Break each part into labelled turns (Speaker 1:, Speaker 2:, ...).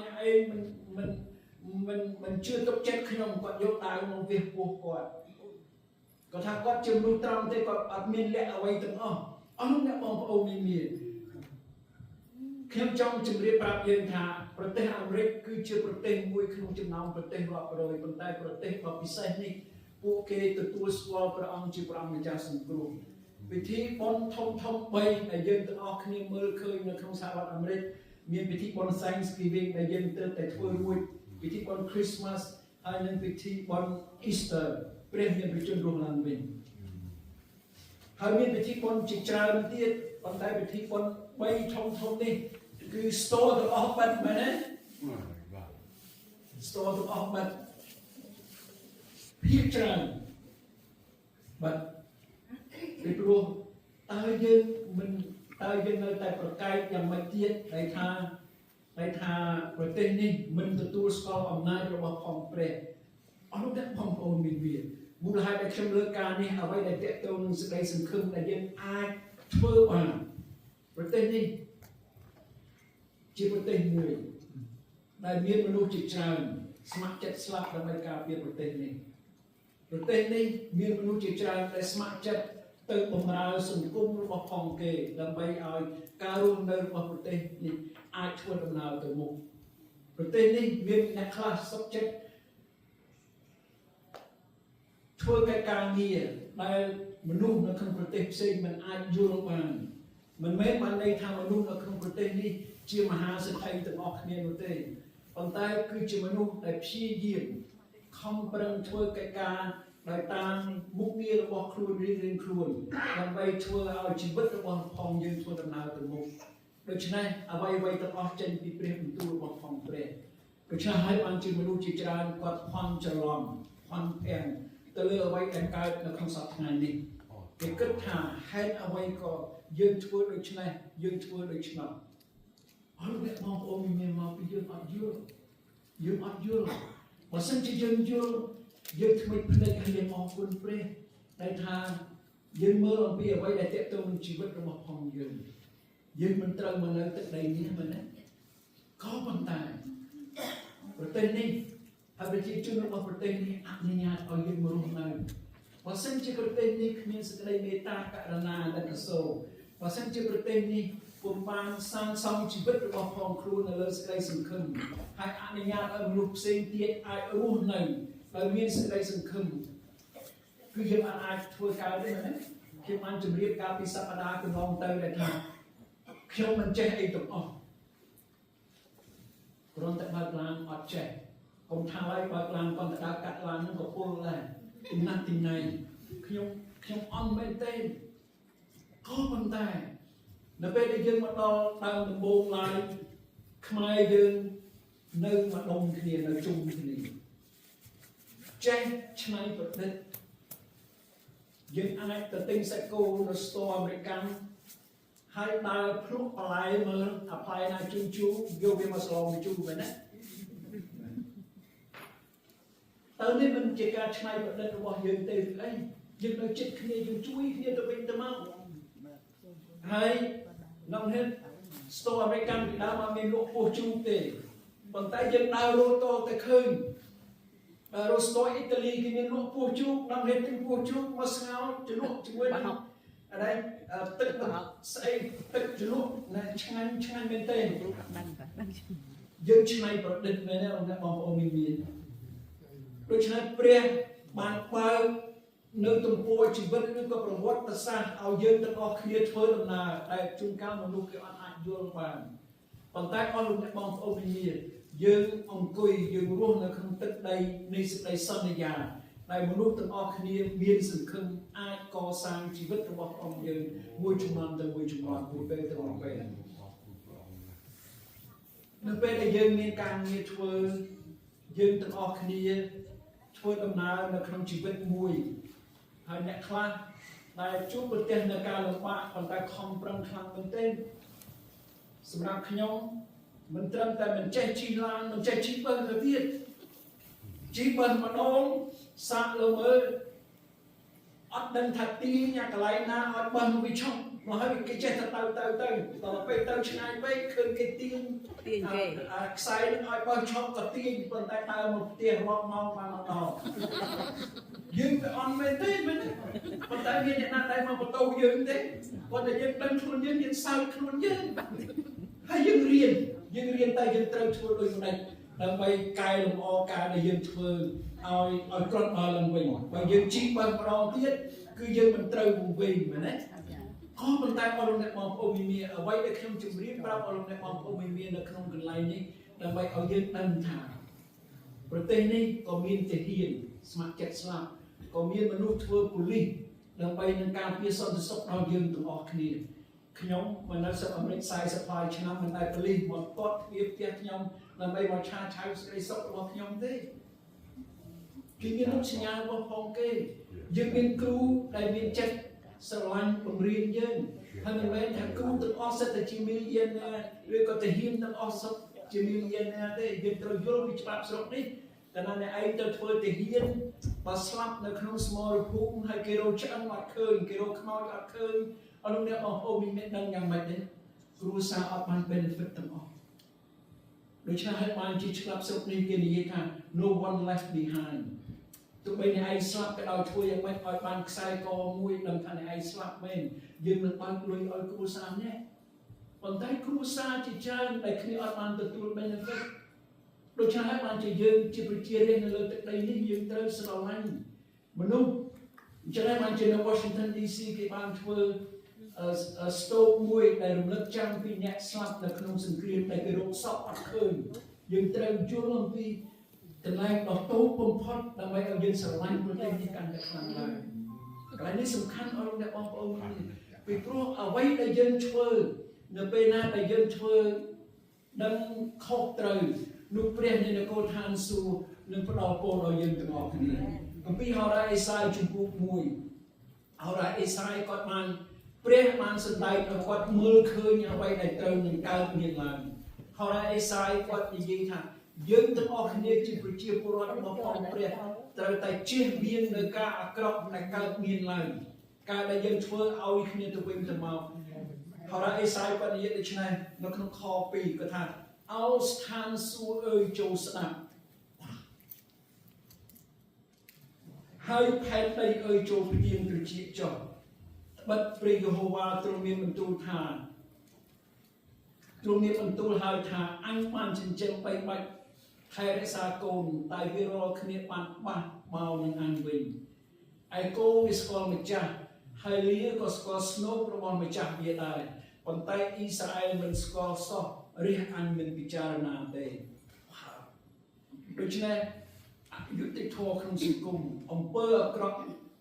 Speaker 1: អ្នកឯងមិនជឿទុកចិត្តខ្ញុំគាត់យកដៅមកវាសពោះគាត់គាត់ថាគាត់ជាមនុស្សត្រង់ទេគាត់អត់មានលក្ខអ្វីទាំងអស់នោះអ្នកបងប្អូនមានខ្ញុំចង់ជម្រាបប្រាប់យើងថាប្រទេសអាមេរិកគឺជាប្រទេសមួយក្នុងចំណោមប្រទេសរាប់រយប៉ុន្តែប្រទេសដ៏ពិសេសនេះពួកគេទទួលស្គាល់ព្រះអង្គជាព្រះម្ចាស់សង្គ្រោះពិធីបុណ្យធំ3ដែលយើងទាំងអស់គ្នាមើលឃើញនៅក្នុងសហរដ្ឋអាមេរិកមានពិធីបុណ្យ Thanksgiving ដែលយើងទើបតែធ្វើរួចពិធីបុណ្យ Christmas ហើយនិងពិធីបុណ្យ Easter ព្រះមានប្រជញ្ញរស់ឡើងវិញហើយមានពិធីបុណ្យជាច្រើនទៀតប៉ុន្តែពិធីបុណ្យ3ធំនេះគឺស្ទរទាំងអស់បាត់មែនទេស្ទរទាំងអស់បាត់ភាគច្រើនបាត់ពីព្រោះតើយើងនៅតែប្រកែកយ៉ាងម៉េចទៀតដែលថាប្រទេសនេះមិនទទួលស្គាល់អំណាចរបស់ផងព្រះអស់នោះអ្នកបងប្អូនមានវាមូលហេតុដែលខ្ញុំលើកការនេះអ្វីដែលតេតទៅនឹងសេចក្តីសង្ឃឹមដែលយើងអាចធ្វើបានប្រទេសនេះជាប្រទេសមួយដែលមានមនុស្សជាច្រើនស្ម័គ្រចិត្តស្លាប់ដើម្បីការពារប្រទេសនេះមានមនុស្សជាច្រើនដែលស្ម័គ្រចិត្តទៅបម្រើសង្គមរបស់ផងគេដើម្បីឲ្យការរស់នៅរបស់ប្រទេសនេះអាចធ្វើដំណើរទៅមុខប្រទេសនេះមានអ្នកខ្លះសុខចិត្តធ្វើការងារដែលមនុស្សនៅក្នុងប្រទេសផ្សេងមិនអាចយល់បានមិនមែនបានន័យថាមនុស្សនៅក្នុងប្រទេសនេះជាមហាសេដ្ឋីទាំងអស់គ្នានោះទេប៉ុន្តែគឺជាមនុស្សដែលព្យាយាមខំប្រឹងធ្វើកិច្ចការដោយតាមមុខងាររបស់ខ្លួនរៀងៗខ្លួនដើម្បីធ្វើឲ្យជីវិតរបស់ផងយើងធ្វើដំណើរទៅមុខដូច្នេះអ្វីទាំងអស់ចេញពីព្រះបន្ទូលរបស់ផងព្រះដូច្នេះហើយបានជាមនុស្សជាច្រើនគាត់ភ័ន្តច្រឡំភ័ន្តភាំងទៅលើអ្វីដែលកើតនៅក្នុងសប្តាហ៍នេះគេគិតថាហេតុអ្វីក៏យើងធ្វើដូច្នេះយើងធ្វើដូច្នោះអរអ្នកបងប្អូនមានមកពីយើងអត់យល់បើសិនជាយើងយល់យើងថ្មីភ្នែកហើយយើងអរគុណព្រះដែលថាយើងមើលអំពីអ្វីដែលតេតទៅនឹងជីវិតរបស់ផងយើងមិនត្រូវមកនៅទឹកដីនេះមែនទេក៏ប៉ុន្តែប្រទេសនេះហើយប្រជាជនរបស់ប្រទេសនេះអនុញ្ញាតឲ្យយើងមករស់នៅបើសិនជាប្រទេសនេះគ្មានសេចក្តីមេត្តាករុណាដែលកសូរបើសិនជាប្រទេសនេះពុំបានសាងសង់ជីវិតរបស់ផងខ្លួននៅលើសេចក្តីសង្ឃឹមហើយអនុញ្ញាតឲ្យមនុស្សផ្សេងទៀតអាចរស់នៅដោយមានសេចក្តីសង្ឃឹមគឺយើងអាចធ្វើកើតទេណាខ្ញុំបានជម្រាបកាលពីសប្តាហ៍កន្លងទៅដែលថាខ្ញុំមិនចេះអីទាំងអស់គ្រាន់តែបើកឡានអត់ចេះកុំថាឲ្យបើកឡានគាត់ទៅដើរកាត់ឡាននឹងក៏ពុលដែរទីណាត់ទីណៃខ្ញុំអន់មែនទេក៏ប៉ុន្តែនៅពេលដែលយើងមកដល់ដើមដំបូងឡើយខ្មែរយើងនៅម្ដុំគ្នានៅជុំគ្នាចេះឆ្នៃប្រឌិតយើងអាចទៅទិញសាច់គោនៅស្ទ័រអាមេរិកហើយដើរភ្លុកបន្លែមើលអាផ្លែណាជូរយកវាមកស្លមកជូរមែនណាតើនេះមិនជាការឆ្នៃប្រឌិតរបស់យើងទេអីយើងនៅចិត្តគ្នាយើងជួយគ្នាទៅវិញទៅមកហើយក្នុងនេះស្ទ័រអាមេរិកពីដើមមកមានលក់ពោះជូរទេប៉ុន្តែយើងដើររត់តតែឃើញរស្ទ័រអ៊ីតាលីគេមានលក់ពោះជូរក្នុងនេះទិញពោះជូរមកស្ងោរជ្រលក់ជាមួយនឹងអីទឹកស្អីទឹកជ្រលក់ណាឆ្ងាញ់មែនទេយើងឆ្នៃប្រឌិតមែនទេបងប្អូនមានដូច្នេះព្រះបានបើកនៅទំព័រជីវិតឬក៏ប្រវត្តិសាស្ត្រឲ្យយើងទាំងអស់គ្នាធ្វើដំណើរដែលជួនកាលមនុស្សគេអត់អាចយល់បានប៉ុន្តែអស់លោកអ្នកបងប្អូនមានយើងអង្គុយយើងរស់នៅក្នុងទឹកដីនៃសេចក្តីសន្យាដែលមនុស្សទាំងអស់គ្នាមានសង្ឃឹមអាចកសាងជីវិតរបស់អង្គយើងមួយជំនាន់ទៅមួយជំនាន់មួយពេលទៅមួយពេលនៅពេលដែលយើងមានការងារធ្វើយើងទាំងអស់គ្នាធ្វើដំណើរនៅក្នុងជីវិតមួយហើយអ្នកខ្លះដែលជួបប្រទះនៅការលំបាកប៉ុន្តែខំប្រឹងខ្លាំងមែនទែនសម្រាប់ខ្ញុំមិនត្រឹមតែមិនចេះជិះឡានមិនចេះជិះបឹងទៅទៀតជិះបឹងម្ដងសាកលើមើលអត់ដឹងថាទីញ៉ាកន្លែងណាអត់បឹងវាឈប់ mà hơi cái chết tao tao bây tao ngay bây khơi cái tiền sai nó ai bao chọc cái tiền còn tại tao một tiền hoặc mau mà nó dương phải on bên thế bên còn tại vì hiện tại mà một tàu dương thế còn để dân đang thôn dân sao thôn dân hay dương riêng tay dân trâu thua đôi này làm bay cài làm o cài để dân thưa ao con ao làm mình và dân chỉ bằng bao tiết cứ dân mình trâu vùng về mà đấy có bên tai ở trong này mong ôm mì ở vậy để không chịu riết bao ở trong này mong ôm mì là không cần lại ní làm bay ở dân đâm thảประเทศนี้ก็มีแต่เฮียนสมัครจัดสลับก็มีมนุษย์ทั่วปุริดังไปในการพิสูจน์สอบเรายืนตรงออกนี้ขยมมันนั่นสำหรับอเมริกาสปายชนะมันได้ปุริมันก็เทียบเทียบขยมดังไปมาชาชายสกายสอบเราขยมได้กินมีน้ำสัญญาว่าพองเกยยังเป็นครูได้เป็นจัดสลันโรงเรียนยืนถ้ามันเป็นทางครูต้องออกสัตย์จิมิเย็นนะหรือก็จะเฮียนต้องออกสัตย์จิมิเย็นนะได้ยืนตรงยุโรปฉบับสอบนี้แต่นั่นไอ้ตัวเธอจะเฮียนมาสลับในขนมสมอลพุ่งให้เกโรชันมาเคินเกโรขมอดเคินเอาลงเนี่ยโอ้มีเม็ดดังยังไม่ได้ครูสาวมันเป็นฟิตตั้งออกโดยเฉพาะมันที่ฉบับสอบนี้กินยี่ค่ะ no one left behind ตัวเป็นไอ้สลับก็เอาช่วยยังไม่ปล่อยมันใส่กอมวยดังทันไอ้สลับเมนยืนมันปังลุยเอาครูสาวเนี่ยคนไทยครูสาวที่เจอในคดีอัลมันตัวตัวเป็นฟิตโดยเฉพาะมันจะยืนจะไปเชียร์เรื่องในเรื่องใดนี่ยืนเติมสลายมนุษย์จะได้มันจะในวอชิงตันดีซีที่บ้านทัวร์สโตกมวยในรุ่มเล็กจังปีเนี้ยสลับในขนมสังเกตในกระโดดสอบอัดเคินยืนเติมจุลลงปีแต่แรงต่อโต๊ะปมพอดทำไมเอายืนสลายประเทศในการกระทำเลยอะไรนี้สำคัญเอาลงในองค์องค์นี้ไปพวกเอาไว้ในยืนช่วยในปีหน้าในยืนช่วยดังคอกเตยนุเปลี่ยนในโกทานสูนึกพอเราโปรเรายืนต่อกันนี้ก็พี่เขาได้ไอ้สายจุบุมวยเขาได้ไอ้สายกอดมันเปลี่ยนมันสไตล์กอดมือคืนเอาไว้ในเติมหนึ่งการเงินล้านเขาได้ไอ้สายกอดยิงท่ายืนต่อกันนี้จุบุเชียปรวัติมาพร้อมเปลี่ยนแต่แต่เชี่ยเบียนในการอักรอบในการเงินล้านการได้ยืนช่วยเอาอีกนี้ตัวเป็นตัวมาเขาได้ไอ้สายกอดนี้ได้ใช่ไหมนักคอปีก็ท่าเอาสถานสูโจสนับให้แพทย์ได้โจเพียงกระชิจบบัดปริยโฮวาตรงนี้มันตูทานตรงนี้มันตูหายทาอันมันจริงจริงไปบัดไทยรักษาโกนตายวิโรคเนียปันบ้าเมาในอันวินไอโกวิสกอลมิจ่าไฮเลียก็สกอสโนประมาณมิจ่าเบียได้ปันไตอิสราเอลมันสกอสเรียกอันเป็นพิจารณาได้โดยเฉพาะยุติธรรมขนมสังคมอำเภอกรอบ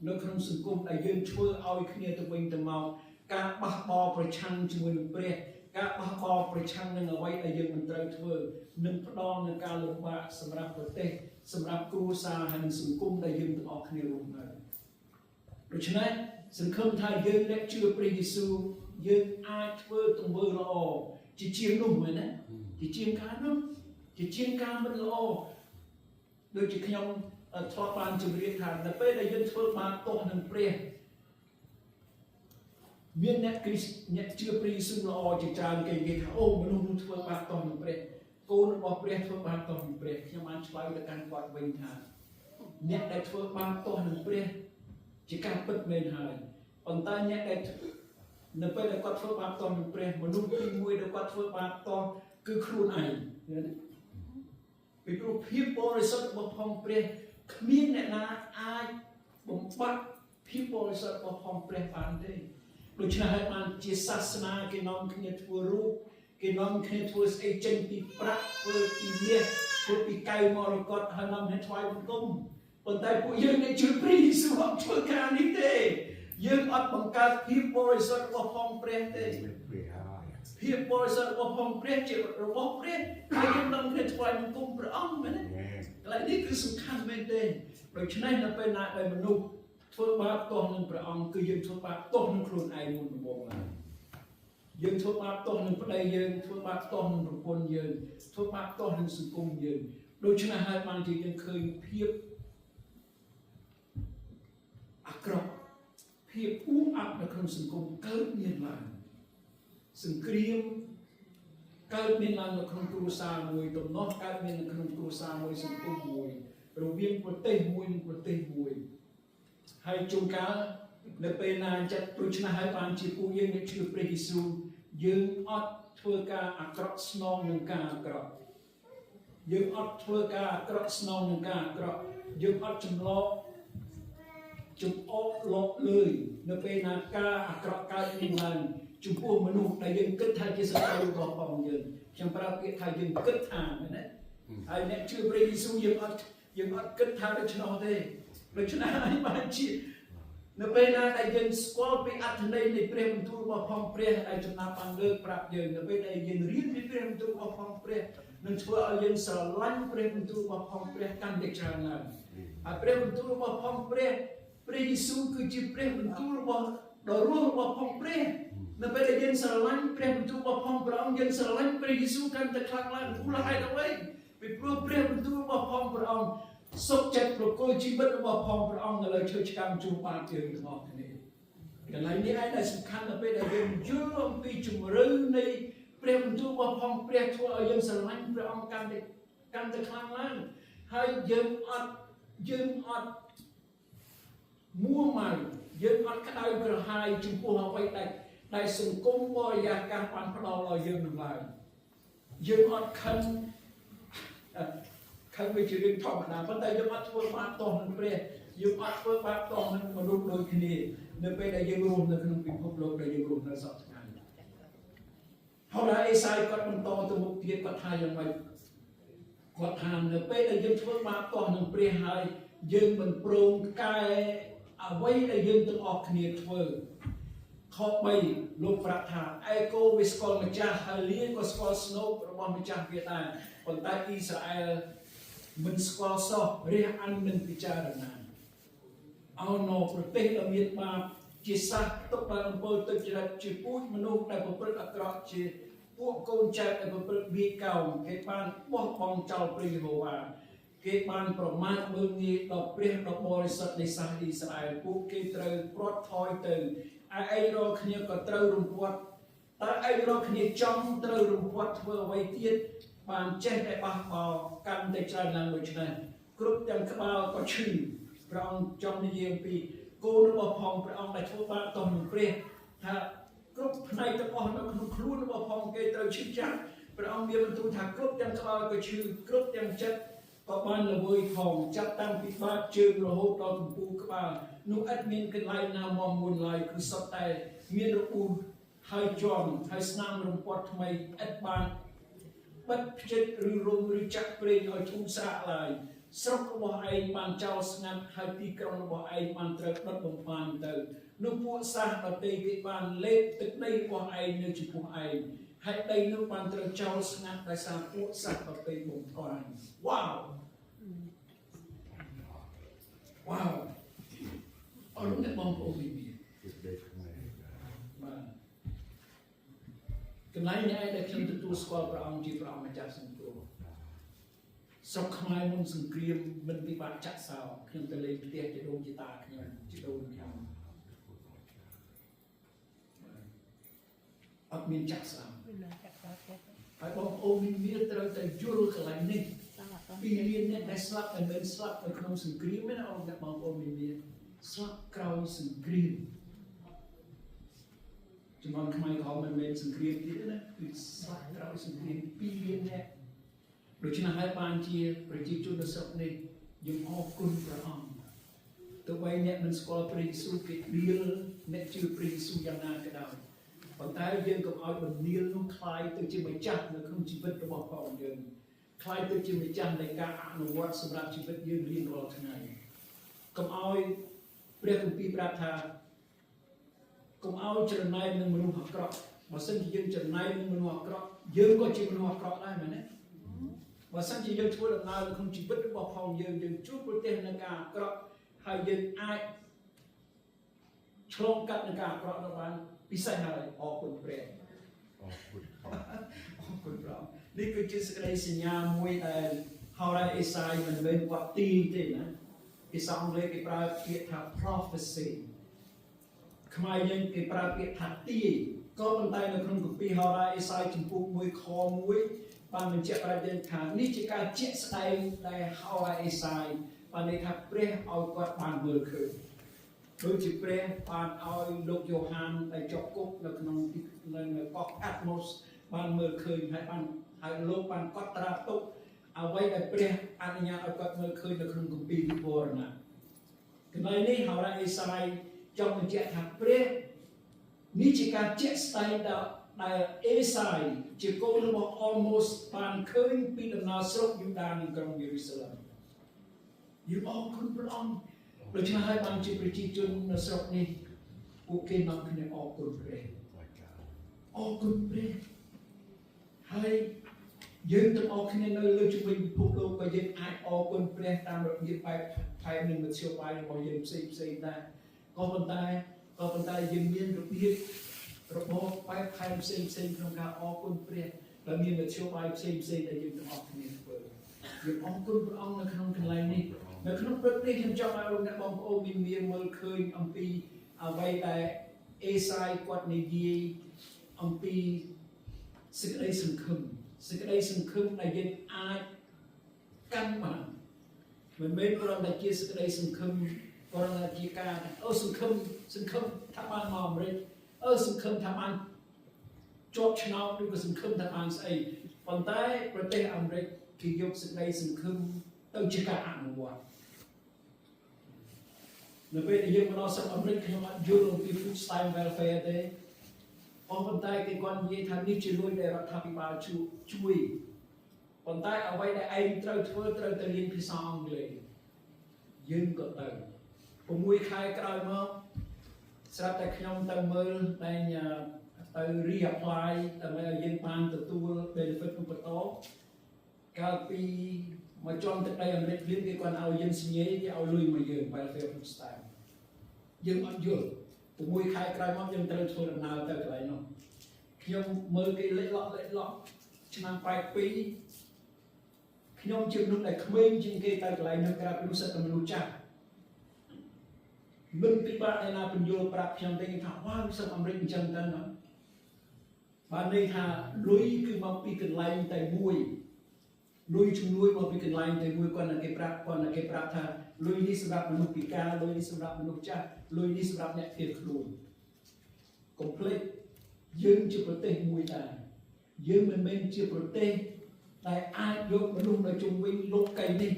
Speaker 1: ในขนมสังคมได้ยืนช่วยเอาขึ้นเนี่ยตัวเองตัวเมาการบ้าบอประชันจมูกเปรี้ยการบ้าบอประชันนั่งเอาไว้ได้ยืนมันเติมช่วยหนึ่งพดองในการลงบาสำหรับประเทศสำหรับครูสาหันสังคมได้ยืนตัวออกเนี่ยลงมาโดยเฉพาะสังคมไทยยืนและเชื่อพระเยซูยืนอาช่วยตรงเบอร์ละอจะเชียงนุ่มเหมือนนะจะเชียงการนุ่มจะเชียงการมันละอโดยจะขยมทอดบานจุเรียนทางแต่ไปได้ยินเฟิร์มาโตหนึ่งเปรี้ยเมียนเนคริสเนเชื่อปรีซึ่งละอจะจานเกี่ยงโอ้มนุษย์เฟิร์มาโตหนึ่งเปรี้ยโกนบอกเปรี้ยเฟิร์มาโตหนึ่งเปรี้ยขยมันช่วยในการกวาดเวงทางเนได้เฟิร์มาโตหนึ่งเปรี้ยจะการปิดเมนหายปันตาเนได้ในไปได้กวาดเฟิร์มาโตหนึ่งเปรี้ยมนุษย์ที่มวยได้กวาดเฟิร์มาโตคือครูไอเป็นรูปพิบริสุทธิ์บ่พองเปรี้ยขมิ้นเนี่ยนะอายบ่มฟัดพิบริสุทธิ์บ่พองเปรี้ยปานได้โดยเฉพาะมันจิตศาสนาเกี่ยน้องขึ้นทัวรูปเกี่ยน้องขึ้นทัวเอเจนต์ปีประเปิดปีเลี้ยพูดปีไก่มรกตให้น้องให้ถวายบุญกุมคนไทยผู้ยืนในจุดปรีสุขช่วยการนี้เด้ยืนอัดบังการพิบริสุทธิ์บ่พองเปรี้ยเด้เพียบบริษัทว่าพองเปรี้ยเจ็บระบบเปรี้ยใครยังนำเงินถวายมันกุมพระองค์ไหมเนี่ยอะไรนี่คือสำคัญไม่ได้โดยฉะนั้นเราเป็นนาเป็นมนุษย์ทั่วบาปตัวหนึ่งพระองค์คือยังทั่วบาปตัวหนึ่งครูไอ้มุนวงมายังทั่วบาปตัวหนึ่งพระใดยังทั่วบาปตัวหนึ่งพระพลยังทั่วบาปตัวหนึ่งสุกุมยังโดยฉะนั้นให้มันที่ยังเคยเพียบอักรบเ ភាពអ៊ូអាប់នៅក្នុងសង្គមកើតមានឡើងសង្គ្រាមកើតមានឡើងនៅក្នុងគ្រួសារមួយទំនាស់កើតមាននៅក្នុងគ្រួសារមួយសង្គមមួយរវាងប្រទេសមួយនិងប្រទេសមួយហើយជួនកាលនៅពេលណាចិត្តដូច្នេះហើយបានជាពួកយើងអ្នកជឿព្រះយេស៊ូវយើងអត់ធ្វើការអាក្រក់ស្នងនឹងការអាក្រក់យើងអត់ធ្វើការអាក្រក់ស្នងនឹងការអាក្រក់យើងអត់ចម្លងចំអកលបលើយនៅពេលណាការអាក្រក់កើតមានឡើងចំពោះមនុស្សដែលយើងគិតថាជាសត្រូវរបស់ផងយើងខ្ញុំប្រើពាក្យថាយើងគិតថាណាហើយអ្នកជឿព្រះយេស៊ូវយើងអត់គិតថាដូច្នោះទេដូច្នេះហើយបានជានៅពេលណាដែលយើងស្គាល់ពីអត្ថន័យនៃព្រះបន្ទូលរបស់ផងព្រះដែលចំណាប់បានលើកប្រាប់យើងនៅពេលដែលយើងរៀនពីព្រះបន្ទូលរបស់ផងព្រះនឹងធ្វើឲ្យយើងស្រឡាញ់ព្រះបន្ទូលរបស់ផងព្រះកាន់តែច្រើនឡើងហើយព្រះបន្ទូលរបស់ផងព្រះយេស៊ូវគឺជាព្រះបន្ទូលរបស់ដ៏រស់របស់ផងព្រះនៅពេលដែលយើងស្រឡាញ់ព្រះបន្ទូលរបស់ផងព្រះអង្គយើងស្រឡាញ់ព្រះយេស៊ូវកាន់តែខ្លាំងឡើងព្រោះហេតុអ្វីពីព្រោះព្រះបន្ទូលរបស់ផងព្រះអង្គសុខចិត្តប្រគល់ជីវិតរបស់ផងព្រះអង្គនៅលើឈើឆ្កាងជួបបាបយើងទាំងអស់គ្នាកន្លែងនេះឯងដែលសំខាន់នៅពេលដែលយើងយល់អំពីជំរឿននៃព្រះបន្ទូលរបស់ផងព្រះធ្វើឲ្យយើងស្រឡាញ់ព្រះអង្គកាន់តែខ្លាំងឡើងហើយយើងអត់មួម៉ៅយើងអត់ក្តៅក្រហាយចំពោះអ្វីដែលសង្គមបរិយាកាសបានផ្ដល់ឲ្យយើងនឹងឡើយយើងអត់ខឹងវាជារឿងធម្មតាប៉ុន្តែយើងអត់ធ្វើបាបតោះនឹងព្រះយើងអត់ធ្វើបាបតោះនឹងមនុស្សដូចគ្នានៅពេលដែលយើងរស់នៅក្នុងពិភពលោកដែលយើងរស់នៅសពថ្ងៃហើយអេសាយគាត់បន្តទៅមុខទៀតគាត់ថាយ៉ាងម៉េចគាត់ថានៅពេលដែលយើងធ្វើបាបតោះនឹងព្រះហើយយើងមិនព្រមកែអ្វីដែលយើងទាំងអស់គ្នាធ្វើខ3លោកប្រាប់ថាឯកូវាស្គាល់ម្ចាស់ហើយលៀនក៏ស្គាល់ស្នូបរបស់ម្ចាស់វាដែរប៉ុន្តែអ៊ីស្រាអែលមិនស្គាល់សោះរះអានមិនពិចារណាអោណូប្រទេសដែលមានបាបជាសះទុកបានអំពើទុច្ចរិតជាពូជមនុស្សដែលប្រព្រឹត្តអាក្រក់ជាពួកកូនចៅដែលប្រព្រឹត្តវាយកោងគេបានបោះបង់ចោលព្រះយេហូវ៉ាគេបានប្រមាថមើលងាយដល់ព្រះដ៏បរិសុទ្ធនៃសាសអ៊ីស្រាអែលពួកគេត្រូវព្រាត់ថយទៅឯងរាល់គ្នាក៏ត្រូវរំពាត់តើឯងរាល់គ្នាចង់ត្រូវរំពាត់ធ្វើអ្វីទៀតបានចេះតែបះបោកាន់តែច្រើនឡើងដូច្នេះគ្រប់ទាំងក្បាលក៏ឈឺព្រះអង្គចង់និយាយអំពីគោលរបស់ផងព្រះអង្គដែលធ្វើបាបតោះនឹងព្រះថាគ្រប់ផ្នែកទាំងអស់នៅក្នុងខ្លួនរបស់ផងគេត្រូវឈឺចាប់ព្រះអង្គមានបន្ទូលថាគ្រប់ទាំងក្បាលក៏ឈឺគ្រប់ទាំងចិត្តក៏បានល្វើយផងចាប់តាំងពីបាតជើងរហូតដល់កំពូលក្បាលនោះឥតមានកន្លែងណាមកមួយឡើយគឺសុទ្ធតែមានរបួសហើយជាប់ហើយស្នាមរំពាត់ថ្មីឥតបានបិទភ្ជិតឬរំឬចាក់ប្រេងឲ្យធូរស្រាក់ឡើយស្រុករបស់ឯងបានចោលស្ងាត់ហើយទីក្រុងរបស់ឯងបានត្រូវដុតបំផ្លាញទៅនោះពួកសាសដទៃគេបានលេបទឹកដីរបស់ឯងនៅចំពោះឯងហើយដីនោះបានត្រូវចោលស្ងាត់ដោយសារពួកសាសដទៃបំផ្លាញវ៉ាវអរអ្នកបងប្អូននេះបាទកន្លែងនេះដែលខ្ញុំទទួលស្គាល់ព្រះអង្គជាព្រះអង្គម្ចាស់សង្គ្រោះស្រុកខ្មែរមុនសង្គ្រាមមិនពិបាកចាក់សោខ្ញុំទៅលេងផ្ទះជីដូនជីតាខ្ញុំជីដូនខ្ញុំអត់មានចាក់សោហើយបងប្អូនមានត្រូវតែយល់កន្លែងនេះពីមានអ្នកដែលស្លាប់តែមិនស្លាប់នៅក្នុងសង្គ្រាមទេណាបងប្អូនមានស្លាប់ក្រោយសង្គ្រាមជំនាន់ខ្មែរក្រហមមិនមែនសង្គ្រាមទៀតណាគឺស្លាប់ក្រោយសង្គ្រាម2លាននាក់ដូច្នេះហើយបានជាប្រជាជននៅស្រុកនេះយើងអរគុណព្រះអង្គទោះបីអ្នកមិនស្គាល់ព្រះយេស៊ូវគេដៀលអ្នកជឿព្រះយេស៊ូវយ៉ាងណាក៏ដោយប៉ុន្តែយើងកុំឲ្យបំណៀលនោះคล้ายទៅជាម្ចាស់នៅក្នុងជីវិតរបស់ព្រះអង្គយើងคล้ายទៅជាម្ចាស់នៃការអនុវត្តសម្រាប់ជីវិតយើងរៀងរាល់ថ្ងៃកុំឲ្យព្រះគម្ពីរប្រាប់ថាកុំឲ្យច្រណែននឹងមនុស្សអាក្រក់បើសិនជាយើងច្រណែននឹងមនុស្សអាក្រក់យើងក៏ជាមនុស្សអាក្រក់ដែរមែនទេបើសិនជាយើងធ្វើដំណើរនៅក្នុងជីវិតរបស់ផងយើងជួបប្រទះនឹងការអាក្រក់ហើយយើងអាចឆ្លងកាត់នឹងការអាក្រក់នោះបានពិសេសហើយអរគុណព្រះអរគុណព្រះនេះគឺជាសេចក្តីសញ្ញាមួយដែលហោរ៉ាអេសាយមិនមែនគាត់ទីទេណាភាសាអង់គ្លេសគេប្រើពាក្យថា prophecy ខ្មែរយើងគេប្រើពាក្យថាទាយក៏ប៉ុន្តែនៅក្នុងគម្ពីរហោរាអេសាយចំពោះ1ខ1បានបញ្ជាក់ប្រាប់យើងថានេះជាការជាក់ស្ដែងដែលហោរាអេសាយបានន័យថាព្រះឲ្យគាត់បានមើលឃើញដូចជាព្រះបានឲ្យលោកយ៉ូហានដែលជាប់គុកនៅក្នុងនៅកោះផាត់ម៉ូសបានមើលឃើញហើយលោកបានកត់ត្រាទុកអ្វីដែលព្រះអនុញ្ញាតឲ្យគាត់មើលឃើញនៅក្នុងគម្ពីរវិវរណៈកន្លែងនេះហោរាអេសាយចង់បញ្ជាក់ថាព្រះនេះជាការជាក់ស្ដែងដែលអេសាយជាកូនរបស់អូម៉ូសបានឃើញពីដំណើរស្រុកយូដានិងក្រុងយេរូសាឡិមយើងអរគុណព្រះអង្គដូច្នេះហើយបានជាប្រជាជននៅស្រុកនេះពួកគេនាំគ្នាអរគុណព្រះអរគុណព្រះហើយយើងទាំងអស់គ្នានៅលើជំនាញពិភពលោកក៏យើងអាចអរគុណព្រះតាមរបៀបបែបថែមនឹងមធ្យោបាយរបស់យើងផ្សេងដែរក៏ប៉ុន្តែយើងមានរបៀបរបបបែបថែមផ្សេងក្នុងការអរគុណព្រះដែលមានមធ្យោបាយផ្សេងដែលយើងទាំងអស់គ្នាធ្វើយើងអរគុណព្រះអង្គនៅក្នុងកន្លែងនេះនៅក្នុងព្រឹកនេះខ្ញុំចង់ឲ្យអ្នកបងប្អូនមានមើលឃើញអំពីអ្វីដែលអេសាយគាត់និយាយអំពីសេចក្តីសង្ឃឹមដែលយើងអាចកាន់បានមិនមែនគ្រាន់តែជាសេចក្តីសង្ឃឹមគ្រាន់តែជាការសង្ឃឹមថាបានមកអាមេរិកសង្ឃឹមថាបានជាប់ឆ្នោតឬក៏សង្ឃឹមថាបានស្អីប៉ុន្តែប្រទេសអាមេរិកគេយកសេចក្តីសង្ឃឹមទៅជាការអនុវត្តនៅពេលដែលយើងមកដល់ស្រុកអាមេរិកខ្ញុំអត់យល់អំពី food stamp welfare ទេប៉ុន្តែគេគាត់និយាយថានេះជាលុយដែលរដ្ឋាភិបាលជួយប៉ុន្តែអ្វីដែលឯងត្រូវធ្វើត្រូវទៅរៀនភាសាអង់គ្លេសយើងក៏ទៅ6ខែក្រោយមកស្រាប់តែខ្ញុំទៅមើលតែទៅ reapply ដើម្បីឲ្យយើងបានទទួល benefit ឧបតរកាលពីមកចំទឹកដីអាមេរិកគេគាត់ឲ្យយើងសញ្ញាគេឲ្យលុយមកយើង welfare food stamp យើងអត់យល់6ខែក្រោយមកយើងត្រូវធ្វើដំណើរទៅកន្លែងនោះខ្ញុំមើលគេលេខឡក់ឆ្នាំ82ខ្ញុំជាមនុស្សដែលក្មេងជាងគេទៅកន្លែងនោះក្រៅពីនោះសិតតែមនុស្សចាស់មិនពិបាកឯណាបញ្យល់ប្រាប់ខ្ញុំទេថាវ៉ាវសិស្សអាមេរិកអញ្ចឹងទៅណាបានន័យថាលុយគឺមកពីកន្លែងតែមួយលុយជំនួយមកពីកន្លែងតែមួយគាត់គេប្រាប់ថាលុយនេះសម្រាប់មនុស្សពិការលុយនេះសម្រាប់មនុស្សចាស់លុយនេះសម្រាប់អ្នកភៀសខ្លួនកុំភ្លេចយើងជាប្រទេសមួយដែរយើងមិនមែនជាប្រទេសដែលអាចយកមនុស្សនៅជុំវិញលោកកៃនេះ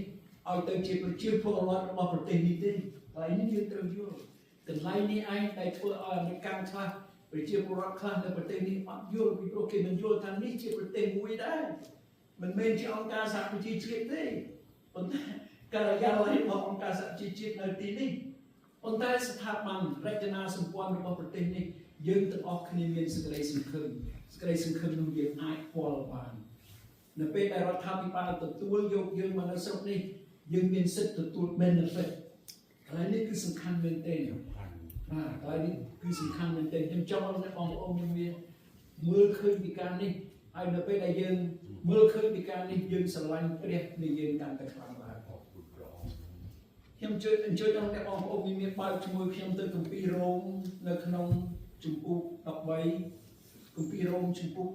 Speaker 1: ឲ្យទៅជាប្រជាពលរដ្ឋរបស់ប្រទេសនេះទេកន្លែងនេះយើងត្រូវយល់កន្លែងនេះឯងតែធ្វើឲ្យអាមេរិកខ្លះប្រជាពលរដ្ឋខ្លះនៅប្រទេសនេះអត់យល់ពីព្រោះគេមិនយល់ថានេះជាប្រទេសមួយដែរមិនមែនជាអង្គការសហប្រជាជាតិទេប៉ុន្តែការិយាល័យរបស់អង្គការសហជីវជាតិនៅទីនេះប៉ុន្តែស្ថាប័នរចនាសម្ព័ន្ធរបស់ប្រទេសនេះយើងទាំងអស់គ្នាមានសេចក្តីសង្ឃឹមនោះយើងអាចពលបាននៅពេលដែលរដ្ឋាភិបាលទទួលយកយើងមកនៅស្រុកនេះយើងមានសិទ្ធិទទួល benefit កន្លែងនេះគឺសំខាន់មែនទែនកន្លែងនេះគឺសំខាន់មែនទែនខ្ញុំចង់ឲ្យបងប្អូនមានមើលឃើញពីការនេះហើយនៅពេលដែលយើងមើលឃើញពីការនេះយើងស្រឡាញ់ព្រះនៃយើងកាន់តែខ្លាំងឡើងខ្ញុំអញ្ជើញដល់អ្នកបងប្អូនមានបើកជាមួយខ្ញុំទៅគម្ពីររ៉ូមនៅក្នុងជំពូក13គម្ពីររ៉ូមជំពូក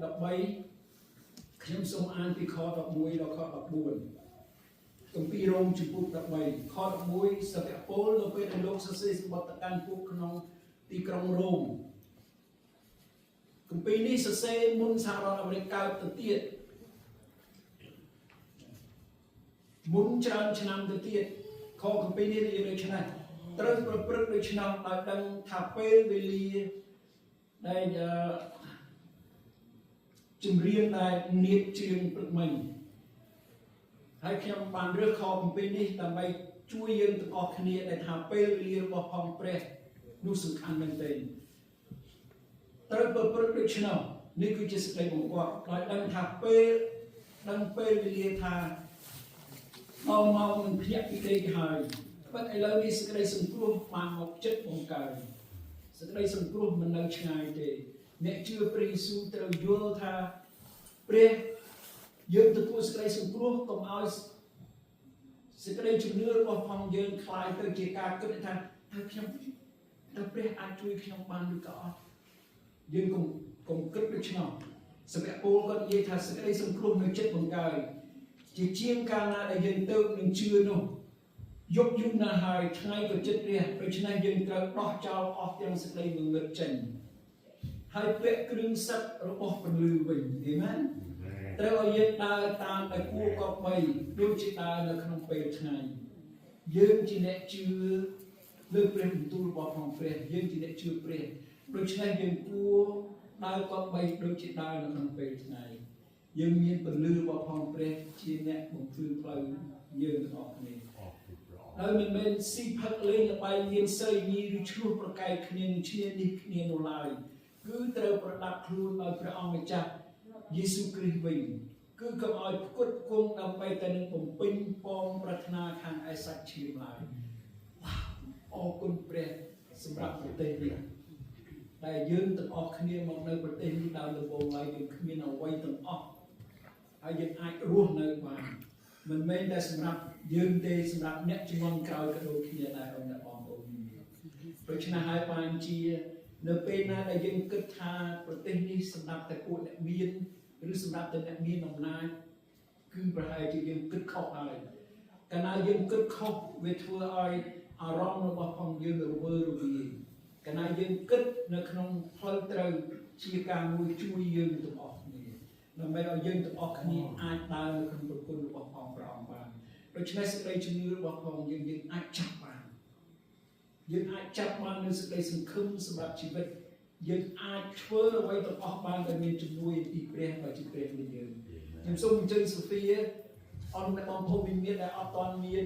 Speaker 1: 13ខ្ញុំសូមអានពីខ11ដល់ខ14គម្ពីររ៉ូមជំពូក13ខ11សាវកប៉ូលនៅពេលដែលលោកសរសេរសម្បត្តិទៅកាន់ពួកក្នុងទីក្រុងរ៉ូមគម្ពីរនេះសរសេរមុនសហរដ្ឋអាមេរិកកើតទៅទៀតមុនច្រើនឆ្នាំទៅទៀតខគម្ពីរនេះនិយាយដូចនេះត្រូវប្រព្រឹត្តដូច្នោះដោយដឹងថាពេលវេលាដែលចម្រៀងដែលនាគជ្រៀងព្រឹកមិញហើយខ្ញុំបានរើសខគម្ពីរនេះដើម្បីជួយយើងទាំងអស់គ្នាដែលថាពេលវេលារបស់ផងព្រះនោះសំខាន់មែនទែនត្រូវប្រព្រឹត្តដូច្នោះនេះគឺជាសេចក្តីបង្គាប់ដោយដឹងថាពេលវេលាថាមកនឹងភ្ញាក់ពីដេកហើយប៉ុន្តែឥឡូវនេះសេចក្តីសង្គ្រោះបានមកចិត្តបង្កើនសេចក្តីសង្គ្រោះមិននៅឆ្ងាយទេអ្នកជឿព្រះយេស៊ូវត្រូវយល់ថាព្រះយើងទទួលសេចក្តីសង្គ្រោះកុំឲ្យសេចក្តីជំនឿរបស់ផងយើងคล้ายទៅជាការគិតថាតើខ្ញុំ តើព្រះអាចជួយខ្ញុំបានឬក៏អត់យើងកុំគិតដូចនោះសម្រាប់ពលគាត់និយាយថាសេចក្តីសង្គ្រោះនៅចិត្តបង្កើយជាជាងកាលណាដែលយើងទៅនឹងជឿនោះយកយូរណាស់ហើយថ្ងៃក៏ចិត្តរះដូច្នេះយើងត្រូវដោះចោលអស់ទាំងសេចក្តីងងឹតចេញហើយពាក់គ្រឿងសឹករបស់ពន្លឺវិញអេមែនត្រូវឲ្យយើងដើរតាមតែគួរកប់បីដូចជាដើរនៅក្នុងពេលថ្ងៃយើងជាអ្នកជឿលើព្រះបន្ទូលរបស់ផងព្រះយើងជាអ្នកជឿព្រះដូច្នេះយើងគួរដើរកប់បីដូចជាដើរនៅក្នុងពេលថ្ងៃយើងមានពន្លឺរបស់ផងព្រះជាអ្នកបំភ្លឺផ្លូវយើងទាំងអស់គ្នាហើយមិនមែនស៊ីផឹកលេងល្បែងមានស្រីញីឬឈ្លោះប្រកែកគ្នានឹងឈ្នានីសគ្នានោះឡើយគឺត្រូវប្រដាប់ខ្លួនដោយព្រះអង្គម្ចាស់យេស៊ូវគ្រីស្ទវិញគឺកុំឲ្យផ្គត់ផ្គង់ដើម្បីតែនឹងបំពេញពងប្រាថ្នាខាងឯសាច់ឈាមឡើយអរគុណព្រះសម្រាប់ប្រទេសនេះដែលយើងទាំងអស់គ្នាមកនៅប្រទេសនេះដោយដំបូងឡើយយើងគ្មានអ្វីទាំងអស់ហើយយើងអាចរស់នៅបានមិនមែនតែសម្រាប់យើងទេសម្រាប់អ្នកជំនាន់ក្រោយក៏ដូចគ្នាដែរបងប្អូនដូច្នេះហើយបានជានៅពេលណាដែលយើងគិតថាប្រទេសនេះសម្រាប់តែពួកអ្នកមានឬសម្រាប់តែអ្នកមានអំណាចគឺប្រហែលជាយើងគិតខុសហើយកាលណាយើងគិតខុសវាធ្វើឲ្យអារម្មណ៍របស់ផងយើងរវើរវាយកាលណាយើងគិតនៅក្នុងផ្លូវត្រូវជាការមួយជួយយើងទាំងអស់គ្នាដើម្បីឲ្យយើងទាំងអស់គ្នាអាចដើរនៅក្នុងប្រគុណរបស់ព្រះអង្គបានដូច្នេះសេចក្តីជំនឿរបស់ផងយើងអាចចាប់បានយើងអាចចាប់បាននូវសេចក្តីសង្ឃឹមសម្រាប់ជីវិតយើងអាចធ្វើអ្វីទាំងអស់បានដែលមានជំនួយពីព្រះបើជាព្រះនៃយើងខ្ញុំសូមអញ្ជើញសូហ្វីអនបងប្អូនមានដែលអត់ទាន់មាន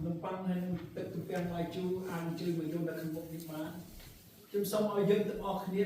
Speaker 1: នំប៉័ងហើយនឹងទឹកទំពាំងបាយជូរអាចអញ្ជើញមកយកនៅក្នុងមុខនេះបានខ្ញុំសូមឲ្យយើងទាំងអស់គ្នា